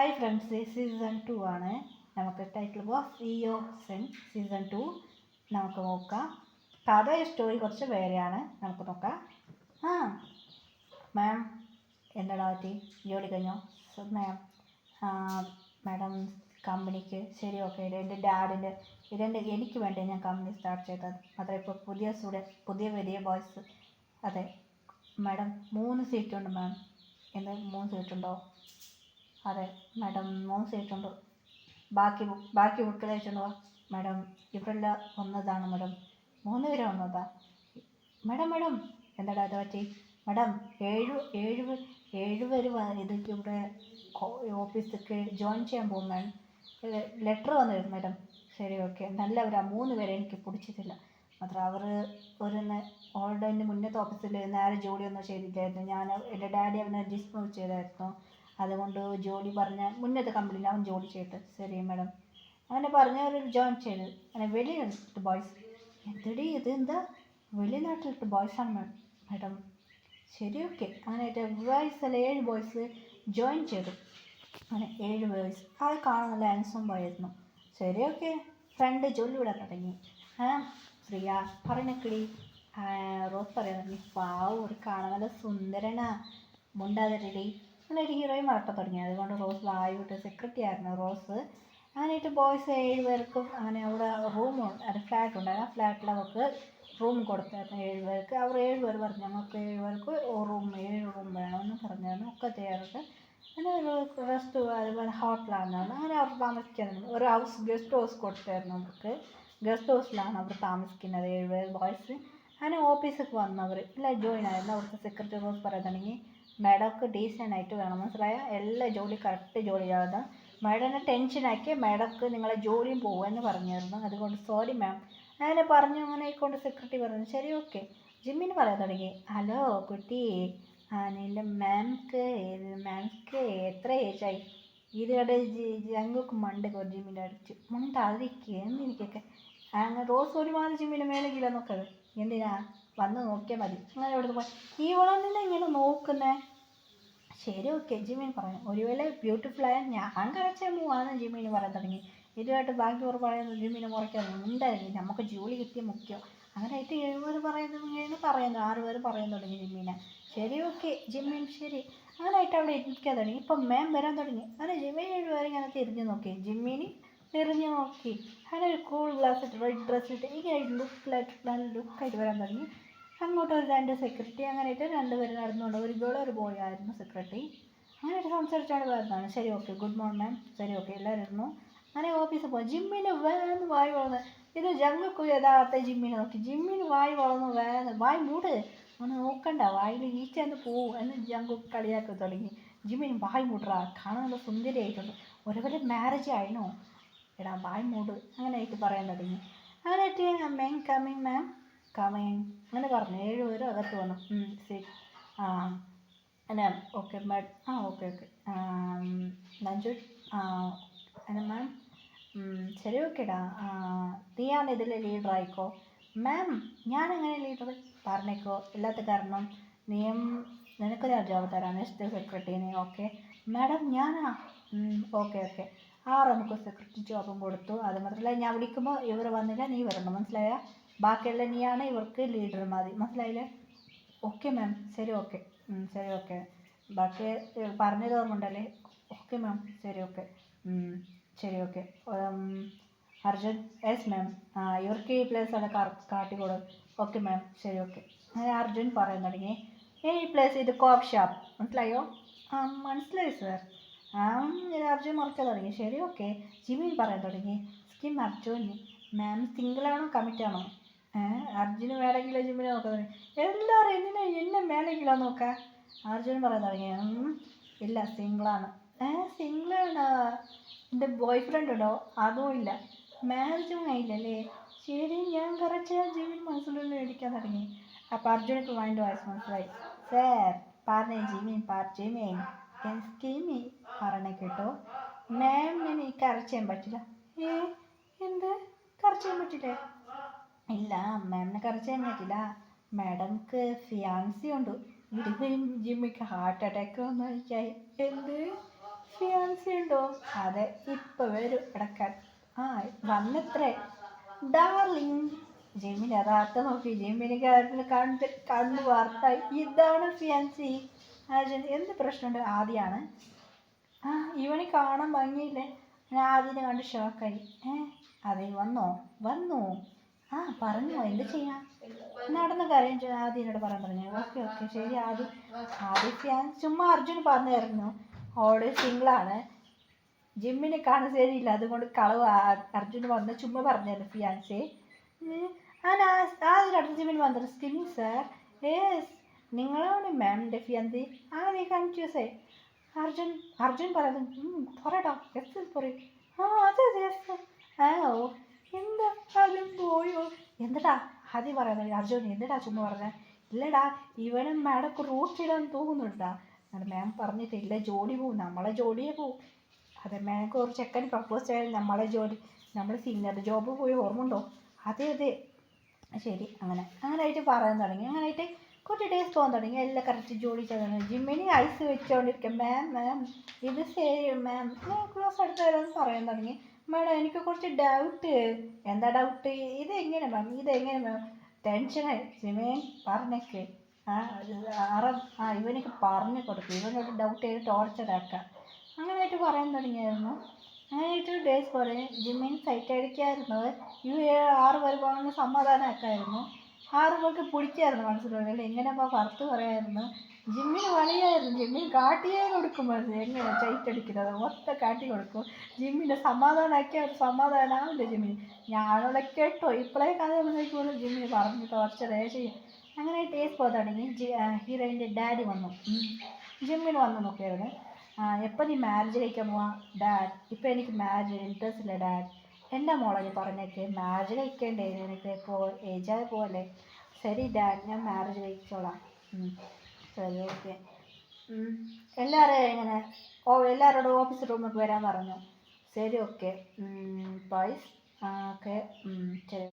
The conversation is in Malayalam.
ഹായ് ഫ്രണ്ട്സ്, സീസൺ 2 ആണ്. നമുക്ക് ടൈറ്റിൽ ബോസ് ഇഒ സെൻ സീസൺ 2 നമുക്ക് നോക്കാം. കഥ സ്റ്റോറി കുറച്ച് വേറെയാണ്. നമുക്ക് നോക്കാം. ആ മാം, എന്താടാ പറ്റി? ജോലി കഴിഞ്ഞോ? മാം, മാഡം കമ്പനിക്ക് ശരി, ഓക്കെ. എൻ്റെ ഡാഡിൻ്റെ എനിക്ക് വേണ്ടി ഞാൻ കമ്പനി സ്റ്റാർട്ട് ചെയ്തത്. അതെ, ഇപ്പോൾ പുതിയ വലിയ ബോയ്സ്. അതെ മാഡം, 3 സീറ്റുണ്ട് മാം. എന്ത് 3 സീറ്റുണ്ടോ? അതെ മാഡം, 3 സീറ്റുണ്ട്. ബാക്കി ബുക്കിൽ അയച്ചുണ്ടോ മാഡം? ഇവരെല്ലാം വന്നതാണ് മാഡം, 3 പേര് വന്നതാ മാഡം. എന്താടാ അത് പറ്റി മാഡം? ഏഴ് പേര് ഇതൊക്കെ ഇവിടെ ഓഫീസിലേക്ക് ജോയിൻ ചെയ്യാൻ പോകും മാഡം. ലെറ്റർ വന്നിരുന്നു മാഡം. ശരി, ഓക്കെ. നല്ലവരാ. 3 പേരെ എനിക്ക് പിടിച്ചിട്ടില്ല. മാത്രം അവർ ഓൾറെഡി മുന്നത്തെ ഓഫീസിൽ നേരെ ജോലിയൊന്നും ചെയ്തില്ലായിരുന്നു. എൻ്റെ ഡാഡി അവനെ ഡിസ്മിസ് ചെയ്തായിരുന്നു. അതുകൊണ്ട് ജോലി പറഞ്ഞ മുന്നത്തെ കമ്പനിയിൽ അവൻ ജോലി ചെയ്ത്. ശരി മാഡം, അങ്ങനെ പറഞ്ഞവർ ജോയിൻ ചെയ്ത്. അങ്ങനെ വെളിനാട്ടിലത്തെ ബോയ്സ്. എന്തടി ഇത്? എന്താ വെളിനാട്ടിലത്തെ ബോയ്സാണ് മാഡം? ശരി, ഓക്കെ. അങ്ങനെ ബോയ്സ് അല്ല, 7 ബോയ്സ് ജോയിൻ ചെയ്തു. അങ്ങനെ 7 ബോയ്സ്. അത് കാണാൻ നല്ല ഹാൻസം ആയിരുന്നു. ശരി, ഓക്കെ. ഫ്രണ്ട് ജോലി വിടാൻ തുടങ്ങി. പ്രിയ പറഞ്ഞിക്കടി. റോസ് പറയുന്നു, പാവം, ഒരു കാണാൻ നല്ല സുന്ദരനാ, മുണ്ടാതിരടി. നല്ലൊരു ഹീറോയും വളർത്താൻ തുടങ്ങി. അതുകൊണ്ട് റോസ് വായി വിട്ട് സെക്രട്ടറി ആയിരുന്നു റോസ്. അങ്ങനെയിട്ട് ബോയ്സ് 7 പേർക്കും അങ്ങനെ അവിടെ ഫ്ലാറ്റ് ഉണ്ടായിരുന്നു. ആ ഫ്ലാറ്റിൽ അവർക്ക് റൂം കൊടുത്തായിരുന്നു 7 പേർക്ക്. അവർ 7 പേർ പറഞ്ഞു, ഞങ്ങൾക്ക് 7 പേർക്ക് 7 റൂം വേണമെന്ന് പറഞ്ഞായിരുന്നു. ഒക്കെ ചെയ്യാറുണ്ട്. അങ്ങനെ റെസ്റ്റ് അതുപോലെ ഹോട്ടലാണ്. അങ്ങനെ അവർ താമസിക്കുന്നത് ഒരു ഗസ്റ്റ് ഹൗസ് കൊടുത്തായിരുന്നു അവർക്ക്. ഗസ്റ്റ് ഹൗസിലാണ് അവർ താമസിക്കുന്നത് 7 പേർ ബോയ്സ്. അങ്ങനെ ഓഫീസൊക്കെ വന്നവർ എല്ലാം ജോയിൻ ആയിരുന്നു. അവിടുത്തെ സെക്രട്ടറി റോസ് പറയാൻ തുടങ്ങി, മാഡമൊക്കെ ഡീസൻ്റ് ആയിട്ട് വേണം, മനസ്സിലായ? എല്ലാ ജോലി കറക്റ്റ് ജോലി ചെയ്യാതെ മാഡത്തിനെ ടെൻഷനാക്കി മാഡമൊക്കെ നിങ്ങളെ ജോലിയും പോകുമെന്ന് പറഞ്ഞിരുന്നു. അതുകൊണ്ട് സോറി മാം. അങ്ങനെ പറഞ്ഞു. അങ്ങനെ ആയിക്കൊണ്ട് സെക്രട്ടറി പറഞ്ഞു, ശരി, ഓക്കെ. ജിമ്മിന് പറയാൻ തുടങ്ങി, ഹലോ കുട്ടി, നിൻ്റെ മാംക്ക് എത്ര ഏജായി? ഇതിടെ ഞങ്ങൾക്ക് മണ്ട് ജിമ്മിൻ്റെ അടിച്ചു മുണ്ടാതിരിക്കുക എന്നിരിക്കൊക്കെ. അങ്ങനെ റോസ് ഒരുപാട് ജിമ്മിൻ്റെ മേലെങ്കിലോ നോക്കത്. എന്തിനാ? വന്ന് നോക്കിയാൽ മതി. അങ്ങനെ എവിടെ പോയി ഈ വളർന്നില്ല ഇങ്ങനെ നോക്കുന്നേ? ശരി, ഓക്കെ. ജിമ്മിന് പറഞ്ഞു, ഒരുവേള ബ്യൂട്ടിഫുള്ളായ ഞാൻ കളിച്ചാൽ പോവാന്ന് ജിമ്മിന് പറയാൻ തുടങ്ങി. ഇതുമായിട്ട് ബാക്കി ഓർ പറയുന്നത് ജിമ്മിനെ കുറയ്ക്കാൻ ഉണ്ടായിരുന്നു. നമുക്ക് ജോലി കിട്ടിയ മുഖ്യം. അങ്ങനെ ആയിട്ട് 7 പേര് പറയുന്നു 6 പേര് പറയാൻ തുടങ്ങി ജിമ്മിനെ. ശരി, ഓക്കെ. ജിമ്മിൻ ശരി. അങ്ങനെ ആയിട്ട് അവിടെ ഇരിക്കാൻ തുടങ്ങി. ഇപ്പം മാം വരാൻ തുടങ്ങി. അങ്ങനെ ജിമ്മിന് 7 പേര് ഇങ്ങനെ തിരിഞ്ഞു നോക്കി. ജിമ്മിന് തിരിഞ്ഞു നോക്കി. അങ്ങനെ ഒരു കൂൾ ഗ്ലാസ് ഇട്ട് റെഡ് ഡ്രസ്സ് ഇട്ട് ഇങ്ങനെ നല്ല ലുക്കായിട്ട് വരാൻ തുടങ്ങി. അങ്ങോട്ട് ഒരു 2 സെക്യൂരിറ്റി. അങ്ങനെയായിട്ട് 2 പേര് നടന്നുകൊണ്ട്, ഒരു ഗേൾ ഒരു ബോയ് ആയിരുന്നു സെക്രട്ടറി. അങ്ങനെയായിട്ട് സംസാരിച്ചാണ് വരുന്നതാണ്. ശരി, ഓക്കെ. Good morning ma'am. ശരി, ഓക്കെ. എല്ലാവരും ഇരുന്നു. അങ്ങനെ ഓഫീസിൽ പോയി. ജിമ്മിന് വേന്ന് വായി വളർന്ന്. ഇത് ജങ്ങക്ക് യഥാർത്ഥ ജിമ്മിനെ നോക്കി. ജിമ്മിന് വായി വളർന്നു വേന്ന് വായി മൂട്, ഒന്ന് നോക്കണ്ട, വായിൽ ഈച്ചെന്ന് പോവും എന്ന് ജങ്കു കളിയാക്കി തുടങ്ങി. ജിമ്മിന് വായി മൂടറാ, കാണാൻ നല്ല സുന്ദരിയായിട്ടുണ്ട്, ഒരുപോലെ മാരേജ് ആയിനോ, എടാ വായി മൂട്, അങ്ങനെ ആയിട്ട് പറയാൻ തുടങ്ങി. അങ്ങനെ ആയിട്ട് മാം കമ്മിങ് മാം കമ്മിങ് അങ്ങനെ പറഞ്ഞു. 7 പേരും അകത്ത് വന്നു. ശരി. അല്ല, ഓക്കെ മാഡം. ഓക്കെ. നഞ്ചു. അല്ല മാം. ശരി, ഓക്കേടാ. നീയാണ് ഇതിൽ ലീഡർ ആയിക്കോ. മാം, ഞാനെങ്ങനെ ലീഡർ? പറഞ്ഞേക്കോ. ഇല്ലാത്ത കാരണം നിനക്ക് ഞാൻ ജോബ് തരാം, നെക്സ്റ്റ് സെക്രട്ടറിനെ. ഓക്കെ മാഡം, ഞാനാ? ഓക്കെ. നമുക്ക് സെക്രട്ടറി ജോബും കൊടുത്തു. അത് മാത്രമല്ല, ഞാൻ വിളിക്കുമ്പോൾ ഇവർ വന്നില്ല, നീ വരണം, മനസ്സിലായ? ബാക്കിയുള്ള നീയാണ് ഇവർക്ക് ലീഡർ, മതി, മനസ്സിലായില്ലേ? Okay ma'am. ശരി, ഓക്കെ. ബാക്കി പറഞ്ഞത് ഓർമ്മയുണ്ടല്ലേ? Okay ma'am. ശരി, ഓക്കെ. ശരി, ഓക്കെ. അർജുൻ. Yes ma'am. ഇവർക്ക് ഈ പ്ലേസ് ആണ് കാട്ടിക്കോട്. Okay ma'am. ശരി, ഓക്കെ. അങ്ങനെ അർജുൻ പറയാൻ തുടങ്ങി, ഈ പ്ലേസ് ഇത് കോഫ് ഷാപ്പ്, മനസ്സിലായോ? മനസ്സിലായി സാർ. അർജുൻ മറക്കാൻ തുടങ്ങി. ശരി, ഓക്കെ. ജിമിൻ പറയാൻ തുടങ്ങി, സ്കിം അർജുൻ. മാം സിംഗിളാണോ കമ്മിറ്റാണോ? അർജുന് വേണമെങ്കിലോ ജിമ്മിനെ നോക്കാൻ തുടങ്ങി. എല്ലാവരും എന്നെ മേലെങ്കിലോ നോക്കാം. അർജുൻ പറയാൻ തുടങ്ങി, ഇല്ല, സിംഗിളാണ്. സിംഗിളാണ്? എൻ്റെ ബോയ് ഫ്രണ്ട് ഉണ്ടോ? അതും ഇല്ല. മാരേജും ആയില്ലല്ലേ? ശരി, ഞാൻ കുറച്ച് ജിമ്മിൻ മനസ്സിലുള്ള മേടിക്കാൻ തുടങ്ങി. അപ്പോൾ അർജുനക്ക് മൈൻഡ് വായിച്ച് മനസ്സിലായി. സാർ പറഞ്ഞേ ജിമ്മിൻ സ്കീമി പറഞ്ഞേ കേട്ടോ. മാമിന് എനിക്ക് അറസ്റ്റ് ചെയ്യാൻ പറ്റില്ല. എന്ത് കറച്ച് ചെയ്യാൻ പറ്റില്ലേ? ഇല്ല, മാമിനെ കറച്ച് ചെയ്യാൻ പറ്റില്ല. മാഡംക്ക് ഫിയാൻസി ഉണ്ട്. ഇടുകയും ജിമ്മിക്ക് ഹാർട്ട് അറ്റാക്ക് വന്നിരിക്കായി. എന്ത് ഫിയാൻസി ഉണ്ടോ? അതെ, ഇപ്പൊ വരും ഇടക്കാൻ. ആ വന്നത്രേ ഡാർലിങ്. ജിമ്മിന് യഥാർത്ഥ നോക്കി ജിമ്മിന് കണ്ട് വാർത്ത ഇതാണ് ഫിയാൻസി. അർജുൻ എന്ത് പ്രശ്നമുണ്ട്? ആദ്യമാണ്. ആ ഇവന് കാണാൻ ഭംഗിയില്ലേ? ഞാൻ ആദ്യനെ കണ്ട് ഷോക്കായി. അതെ വന്നോ? വന്നു. ആ പറഞ്ഞു, എന്ത് ചെയ്യാം? നടന്ന കാര്യം ആദ്യനോട് പറയാൻ പറഞ്ഞു. ഓക്കെ ഓക്കെ ശരി. ആദ്യം ചുമ്മാ അർജുന് പറഞ്ഞായിരുന്നു ഓള് സിംഗിളാണ്, ജിമ്മിനെ കാണാൻ ശരിയില്ല, അതുകൊണ്ട് കളവ് അർജുന് വന്ന് ചുമ്മാ പറഞ്ഞായിരുന്നു ഫിയാൻസി. ആദ്യം ജിമ്മിന് വന്നത് സ്കിന്നിങ് സാർ. യേസ് നിങ്ങളാണ് മാം എൻ്റെ ഫിയാൻസി. നീ കൺഫ്യൂസ്. അർജുൻ പറയുന്നത് പറയട്ടോ. എസ് പറയും. അതെ യെസ്. ഓ എന്താ അതും പോയോ? എന്താടാ ആദ്യം പറയുന്നത് അർജുൻ? എന്താടാ ചുമ്മാ പറഞ്ഞത്? ഇല്ലടാ ഇവനും മാഡക്ക് റൂട്ടിടാൻ തോന്നുന്നുണ്ടാ? മാം പറഞ്ഞിട്ടില്ല, ജോലി പോവും, നമ്മളെ ജോലിയെ പോവും. അതെ മാംക്ക് ഒരു ചെക്കൻ പ്രപ്പോസ് ചെയ്യാൻ നമ്മളെ ജോലി, നമ്മൾ സീനിയർ ജോബ് പോയി ഓർമ്മ ഉണ്ടോ? അതെ അതെ ശരി. അങ്ങനെയായിട്ട് പറയാൻ തുടങ്ങി. അങ്ങനെയായിട്ട് കുറച്ച് ഡേയ്സ് പോകാൻ തുടങ്ങി. എല്ലാം കറക്റ്റ് ജോലി ചെയ്തു. ജിമ്മിന് ഐസ് വെച്ചുകൊണ്ടിരിക്കും. മാം ഇത് ശരി മാം, ക്ലോസ് അടുത്ത് വരാമെന്ന് പറയാൻ തുടങ്ങി. മാഡം എനിക്ക് കുറച്ച് ഡൗട്ട്. എന്താ ഡൗട്ട്? ഇതെങ്ങനെ മാം? മാം? ടെൻഷനായി. ജിമേൻ പറഞ്ഞേക്ക്. ഇവനക്ക് പറഞ്ഞു കൊടുക്കും, ഇവനോട് ഡൗട്ട് ചെയ്ത് ടോർച്ചറാക്കാം. അങ്ങനെയായിട്ട് പറയാൻ തുടങ്ങിയായിരുന്നു. അങ്ങനെയായിട്ട് ഡേയ്സ് പോലെ ജിമ്മിന് സൈറ്റ് അടിക്കായിരുന്നത്. 6 പേർ പോകുന്ന സമാധാനമാക്കായിരുന്നു. 6 പേർക്ക് പിടിക്കായിരുന്നു മനസ്സിലുള്ളിൽ. എങ്ങനെ പുറത്ത് പറയായിരുന്നു. ജിമ്മിന് പണിയായിരുന്നു. ജിമ്മിന് കാട്ടിയേ കൊടുക്കുമായിരുന്നു. എങ്ങനെ സൈറ്റ് അടിക്കുന്നത് മൊത്തം കാട്ടി കൊടുക്കും. ജിമ്മിനെ സമാധാനമാക്കിയ ഒരു സമാധാനമാവില്ല ജിമ്മിന്. ഞാനവിടെ കേട്ടോ ഇപ്പോഴേ കഥ പോലും ജിമ്മിന് പറഞ്ഞു ടോർച്ചറേ ചെയ്യും. അങ്ങനെ ഡേയ്സ് പോകാൻ തുടങ്ങി. ഹീറോയിൻ്റെ ഡാഡി വന്നു. ജിമ്മിന് വന്ന് നോക്കിയായിരുന്നു. എപ്പോൾ നീ മാരേജ് കഴിക്കാൻ പോവാം? ഡാഡ് ഇപ്പം എനിക്ക് മാരേജ് ഇൻട്രസ്റ്റ് ഇല്ല ഡാഡ്. എൻ്റെ മോളെ നീ പറഞ്ഞേക്ക്, മാരേജ് കഴിക്കേണ്ടേ എനിക്ക്? ഇപ്പോൾ ഏജായി പോലെ. ശരി ഡാഡ് ഞാൻ മാരേജ് കഴിച്ചോളാം. ശരി ഓക്കെ. എല്ലാവരോടും ഓഫീസ് റൂമിൽ വരാൻ പറഞ്ഞു. ശരി ഓക്കെ ബൈസ്. ഓക്കെ ശരി.